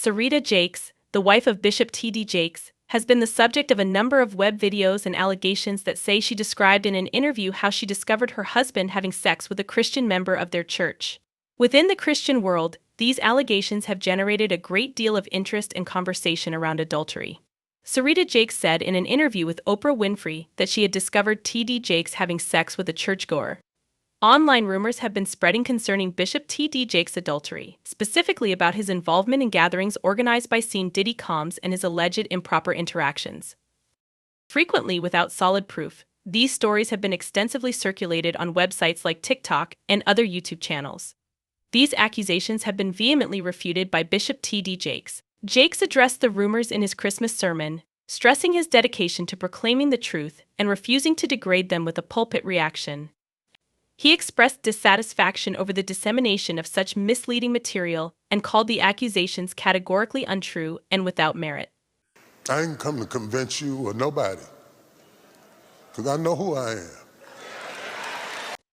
Sarita Jakes, the wife of Bishop T.D. Jakes, has been the subject of a number of web videos and allegations that say she described in an interview how she discovered her husband having sex with a Christian member of their church. Within the Christian world, these allegations have generated a great deal of interest and conversation around adultery. Sarita Jakes said in an interview with Oprah Winfrey that she had discovered T.D. Jakes having sex with a churchgoer. Online rumors have been spreading concerning Bishop T.D. Jakes' adultery, specifically about his involvement in gatherings organized by Scene Diddy Combs and his alleged improper interactions. Frequently without solid proof, these stories have been extensively circulated on websites like TikTok and other YouTube channels. These accusations have been vehemently refuted by Bishop T.D. Jakes. Jakes addressed the rumors in his Christmas sermon, stressing his dedication to proclaiming the truth and refusing to degrade them with a pulpit reaction. He expressed dissatisfaction over the dissemination of such misleading material and called the accusations categorically untrue and without merit. I ain't come to convince you or nobody, because I know who I am.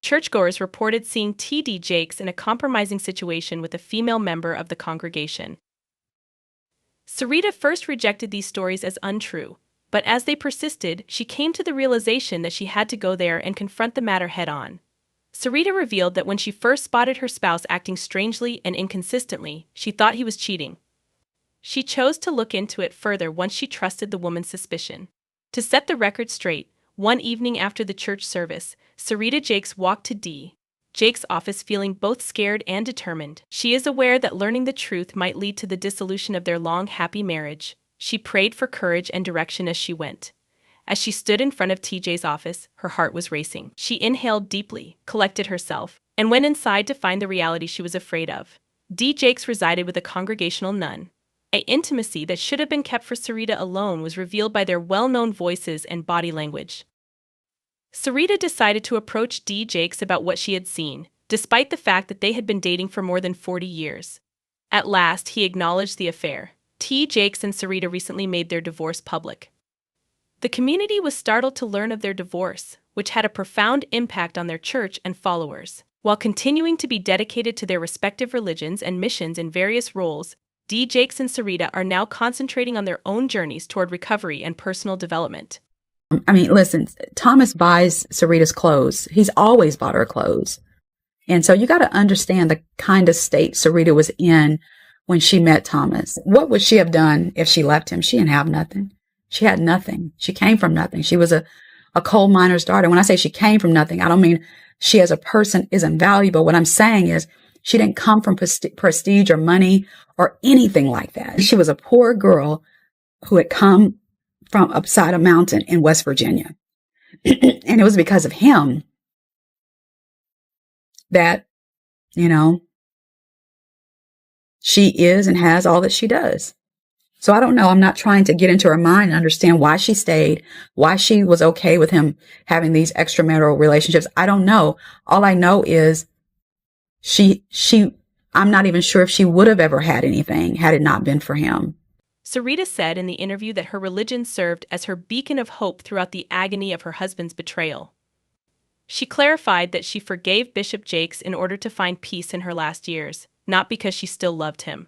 Churchgoers reported seeing T.D. Jakes in a compromising situation with a female member of the congregation. Serita first rejected these stories as untrue, but as they persisted, she came to the realization that she had to go there and confront the matter head-on. Serita revealed that when she first spotted her spouse acting strangely and inconsistently, she thought he was cheating. She chose to look into it further once she trusted the woman's suspicion. To set the record straight, one evening after the church service, Sarita Jakes walked to D. Jakes' office feeling both scared and determined. She is aware that learning the truth might lead to the dissolution of their long, happy marriage. She prayed for courage and direction as she went. As she stood in front of TJ's office, her heart was racing. She inhaled deeply, collected herself, and went inside to find the reality she was afraid of. D. Jakes resided with a congregational nun. An intimacy that should have been kept for Sarita alone was revealed by their well-known voices and body language. Sarita decided to approach D. Jakes about what she had seen, despite the fact that they had been dating for more than 40 years. At last, he acknowledged the affair. T. Jakes and Sarita recently made their divorce public. The community was startled to learn of their divorce, which had a profound impact on their church and followers. While continuing to be dedicated to their respective religions and missions in various roles, D. Jakes and Sarita are now concentrating on their own journeys toward recovery and personal development. I mean, listen, Thomas buys Sarita's clothes. He's always bought her clothes. And so you got to understand the kind of state Sarita was in when she met Thomas. What would she have done if she left him? She didn't have nothing. She had nothing. She came from nothing. She was a coal miner's daughter. When I say she came from nothing, I don't mean she as a person isn't valuable. What I'm saying is she didn't come from prestige or money or anything like that. She was a poor girl who had come from upside a mountain in West Virginia. And it was because of him that, she is and has all that she does. So I don't know. I'm not trying to get into her mind and understand why she stayed, why she was okay with him having these extramarital relationships. I don't know. All I know is I'm not even sure if she would have ever had anything had it not been for him. Serita said in the interview that her religion served as her beacon of hope throughout the agony of her husband's betrayal. She clarified that she forgave Bishop Jakes in order to find peace in her last years, not because she still loved him.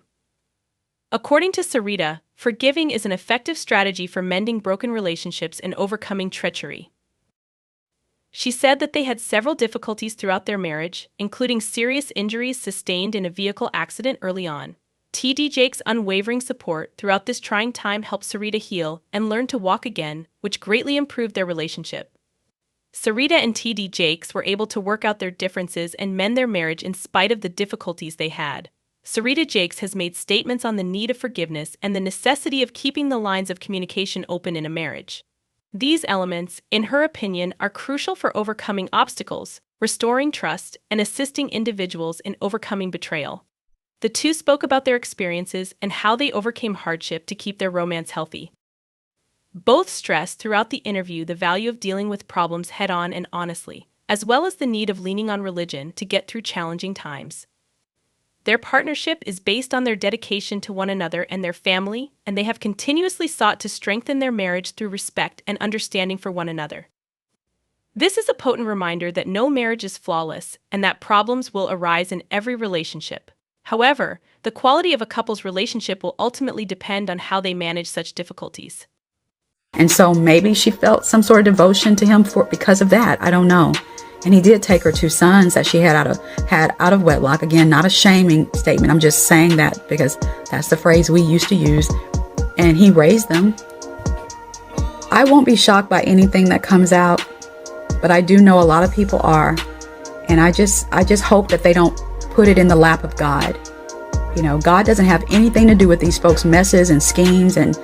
According to Serita, forgiving is an effective strategy for mending broken relationships and overcoming treachery. She said that they had several difficulties throughout their marriage, including serious injuries sustained in a vehicle accident early on. T.D. Jakes' unwavering support throughout this trying time helped Serita heal and learn to walk again, which greatly improved their relationship. Serita and T.D. Jakes were able to work out their differences and mend their marriage in spite of the difficulties they had. Sarita Jakes has made statements on the need of forgiveness and the necessity of keeping the lines of communication open in a marriage. These elements, in her opinion, are crucial for overcoming obstacles, restoring trust, and assisting individuals in overcoming betrayal. The two spoke about their experiences and how they overcame hardship to keep their romance healthy. Both stressed throughout the interview the value of dealing with problems head-on and honestly, as well as the need of leaning on religion to get through challenging times. Their partnership is based on their dedication to one another and their family, and they have continuously sought to strengthen their marriage through respect and understanding for one another. This is a potent reminder that no marriage is flawless and that problems will arise in every relationship. However, the quality of a couple's relationship will ultimately depend on how they manage such difficulties. And so maybe she felt some sort of devotion to him because of that. I don't know. And he did take her two sons that she had out of wedlock. Again, not a shaming statement. I'm just saying that because that's the phrase we used to use. And he raised them. I won't be shocked by anything that comes out, but I do know a lot of people are. And I just hope that they don't put it in the lap of God. You know, God doesn't have anything to do with these folks' messes and schemes and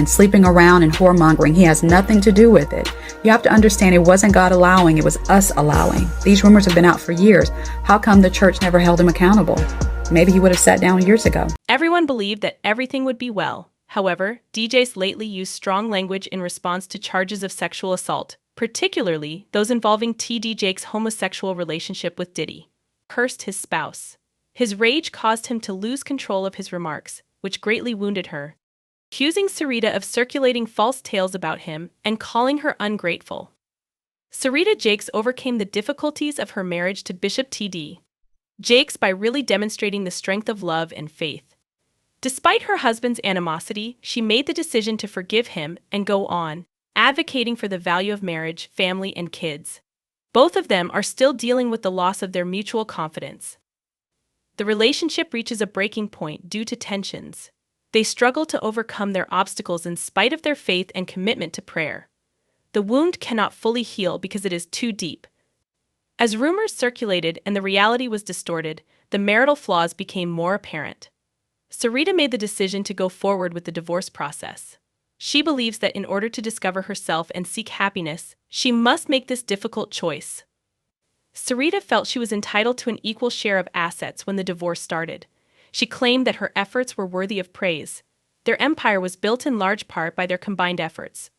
sleeping around and whoremongering. He has nothing to do with it. You have to understand it wasn't God allowing, it was us allowing. These rumors have been out for years. How come the church never held him accountable? Maybe he would have sat down years ago. Everyone believed that everything would be well. However, DJs lately used strong language in response to charges of sexual assault, particularly those involving TD Jakes' homosexual relationship with Diddy. Cursed his spouse. His rage caused him to lose control of his remarks, which greatly wounded her, accusing Sarita of circulating false tales about him and calling her ungrateful. Sarita Jakes overcame the difficulties of her marriage to Bishop T.D. Jakes by really demonstrating the strength of love and faith. Despite her husband's animosity, she made the decision to forgive him and go on, advocating for the value of marriage, family, and kids. Both of them are still dealing with the loss of their mutual confidence. The relationship reaches a breaking point due to tensions. They struggle to overcome their obstacles in spite of their faith and commitment to prayer. The wound cannot fully heal because it is too deep. As rumors circulated and the reality was distorted, the marital flaws became more apparent. Sarita made the decision to go forward with the divorce process. She believes that in order to discover herself and seek happiness, she must make this difficult choice. Sarita felt she was entitled to an equal share of assets when the divorce started. She claimed that her efforts were worthy of praise. Their empire was built in large part by their combined efforts.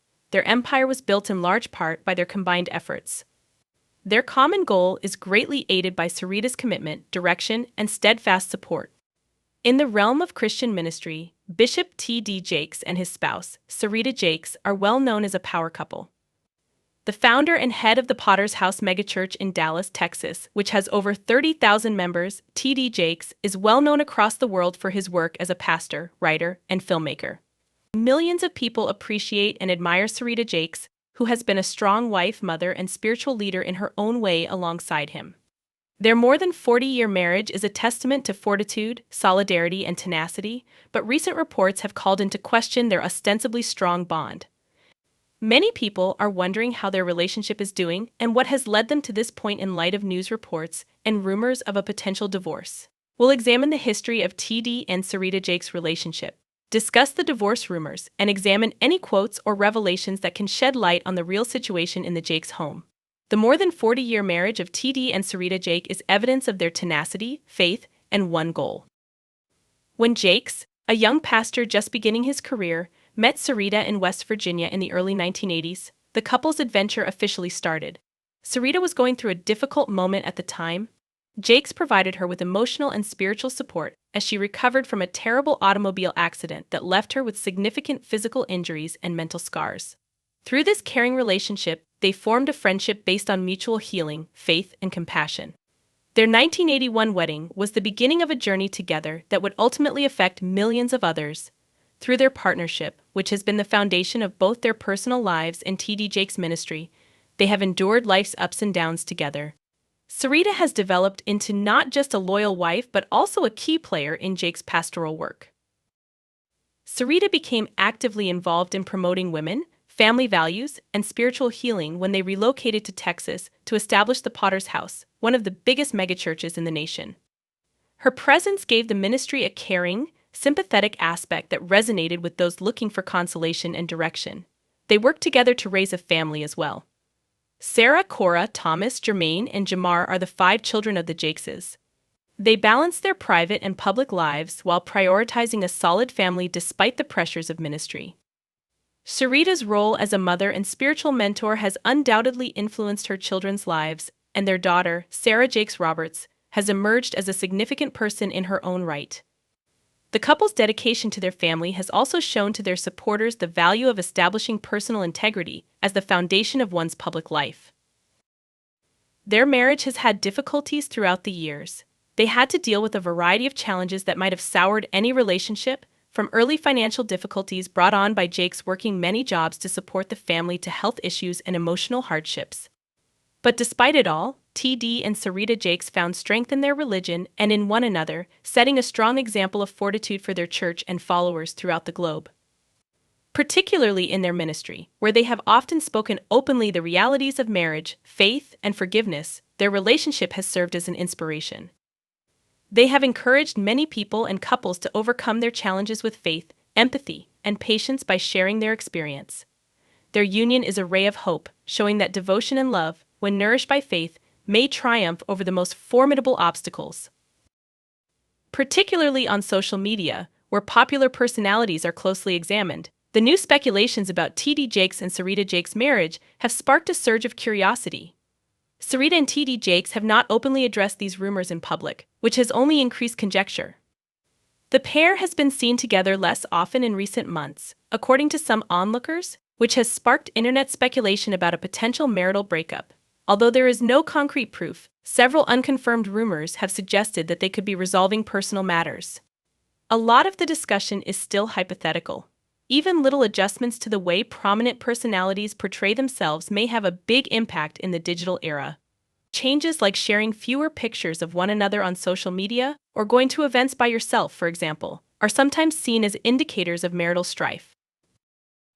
Their common goal is greatly aided by Sarita's commitment, direction, and steadfast support. In the realm of Christian ministry, Bishop T.D. Jakes and his spouse, Sarita Jakes, are well known as a power couple. The founder and head of the Potter's House megachurch in Dallas, Texas, which has over 30,000 members, T.D. Jakes is well known across the world for his work as a pastor, writer, and filmmaker. Millions of people appreciate and admire Sarita Jakes, who has been a strong wife, mother, and spiritual leader in her own way alongside him. Their more than 40-year marriage is a testament to fortitude, solidarity, and tenacity, but recent reports have called into question their ostensibly strong bond. Many people are wondering how their relationship is doing and what has led them to this point in light of news reports and rumors of a potential divorce. We'll examine the history of TD and Sarita Jakes' relationship, discuss the divorce rumors, and examine any quotes or revelations that can shed light on the real situation in the Jakes home. The more than 40-year marriage of TD and Sarita Jakes is evidence of their tenacity, faith, and one goal. When Jakes, a young pastor just beginning his career, met Sarita in West Virginia in the early 1980s, the couple's adventure officially started. Sarita was going through a difficult moment at the time. Jakes provided her with emotional and spiritual support as she recovered from a terrible automobile accident that left her with significant physical injuries and mental scars. Through this caring relationship, they formed a friendship based on mutual healing, faith, and compassion. Their 1981 wedding was the beginning of a journey together that would ultimately affect millions of others. Through their partnership, which has been the foundation of both their personal lives and T.D. Jakes' ministry, they have endured life's ups and downs together. Sarita has developed into not just a loyal wife, but also a key player in Jakes' pastoral work. Sarita became actively involved in promoting women, family values, and spiritual healing when they relocated to Texas to establish the Potter's House, one of the biggest megachurches in the nation. Her presence gave the ministry a caring, sympathetic aspect that resonated with those looking for consolation and direction. They worked together to raise a family as well. Sarah, Cora, Thomas, Jermaine, and Jamar are the 5 children of the Jakeses. They balance their private and public lives while prioritizing a solid family despite the pressures of ministry. Sarita's role as a mother and spiritual mentor has undoubtedly influenced her children's lives, and their daughter, Sarah Jakes Roberts, has emerged as a significant person in her own right. The couple's dedication to their family has also shown to their supporters the value of establishing personal integrity as the foundation of one's public life. Their marriage has had difficulties throughout the years. They had to deal with a variety of challenges that might have soured any relationship, from early financial difficulties brought on by Jakes working many jobs to support the family to health issues and emotional hardships. But despite it all, TD and Sarita Jakes found strength in their religion and in one another, setting a strong example of fortitude for their church and followers throughout the globe. Particularly in their ministry, where they have often spoken openly the realities of marriage, faith, and forgiveness, their relationship has served as an inspiration. They have encouraged many people and couples to overcome their challenges with faith, empathy, and patience by sharing their experience. Their union is a ray of hope, showing that devotion and love, when nourished by faith, may triumph over the most formidable obstacles. Particularly on social media, where popular personalities are closely examined, the new speculations about TD Jakes and Sarita Jakes' marriage have sparked a surge of curiosity. Sarita and TD Jakes have not openly addressed these rumors in public, which has only increased conjecture. The pair has been seen together less often in recent months, according to some onlookers, which has sparked internet speculation about a potential marital breakup. Although there is no concrete proof, several unconfirmed rumors have suggested that they could be resolving personal matters. A lot of the discussion is still hypothetical. Even little adjustments to the way prominent personalities portray themselves may have a big impact in the digital era. Changes like sharing fewer pictures of one another on social media or going to events by yourself, for example, are sometimes seen as indicators of marital strife.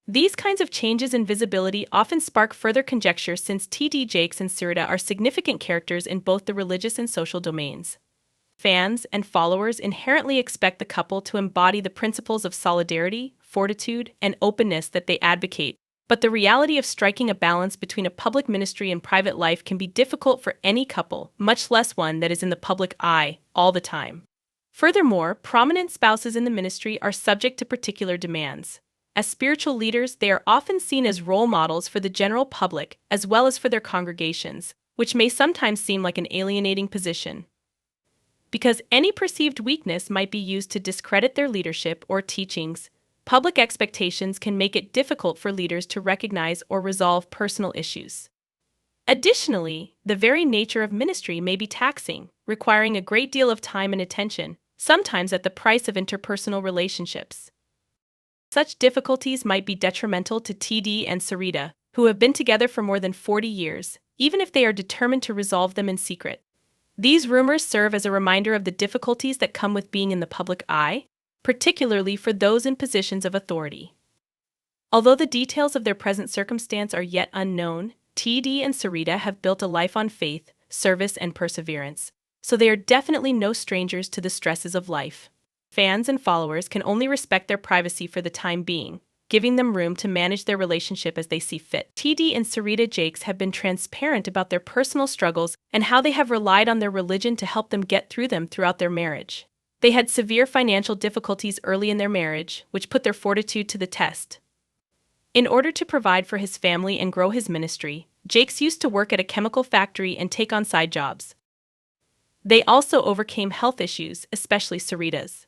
These kinds of changes in visibility often spark further conjecture since TD Jakes and Serita are significant characters in both the religious and social domains. Fans and followers inherently expect the couple to embody the principles of solidarity, fortitude, and openness that they advocate, but the reality of striking a balance between a public ministry and private life can be difficult for any couple, much less one that is in the public eye all the time. Furthermore, prominent spouses in the ministry are subject to particular demands. As spiritual leaders, they are often seen as role models for the general public as well as for their congregations, which may sometimes seem like an alienating position. Because any perceived weakness might be used to discredit their leadership or teachings, public expectations can make it difficult for leaders to recognize or resolve personal issues. Additionally, the very nature of ministry may be taxing, requiring a great deal of time and attention, sometimes at the price of interpersonal relationships. Such difficulties might be detrimental to TD and Sarita, who have been together for more than 40 years, even if they are determined to resolve them in secret. These rumors serve as a reminder of the difficulties that come with being in the public eye, particularly for those in positions of authority. Although the details of their present circumstance are yet unknown, TD and Sarita have built a life on faith, service, and perseverance, so they are definitely no strangers to the stresses of life. Fans and followers can only respect their privacy for the time being, giving them room to manage their relationship as they see fit. TD and Sarita Jakes have been transparent about their personal struggles and how they have relied on their religion to help them get through them throughout their marriage. They had severe financial difficulties early in their marriage, which put their fortitude to the test. In order to provide for his family and grow his ministry, Jakes used to work at a chemical factory and take on side jobs. They also overcame health issues, especially Sarita's.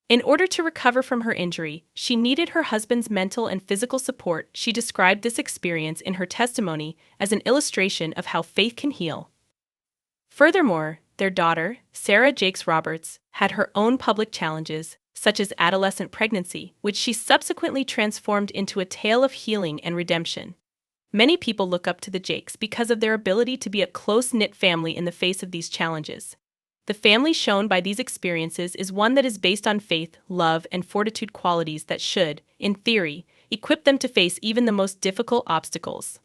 In order to recover from her injury, she needed her husband's mental and physical support. She described this experience in her testimony as an illustration of how faith can heal. Furthermore, their daughter, Sarah Jakes Roberts, had her own public challenges, such as adolescent pregnancy, which she subsequently transformed into a tale of healing and redemption. Many people look up to the Jakes because of their ability to be a close-knit family in the face of these challenges. The family shown by these experiences is one that is based on faith, love, and fortitude qualities that should, in theory, equip them to face even the most difficult obstacles.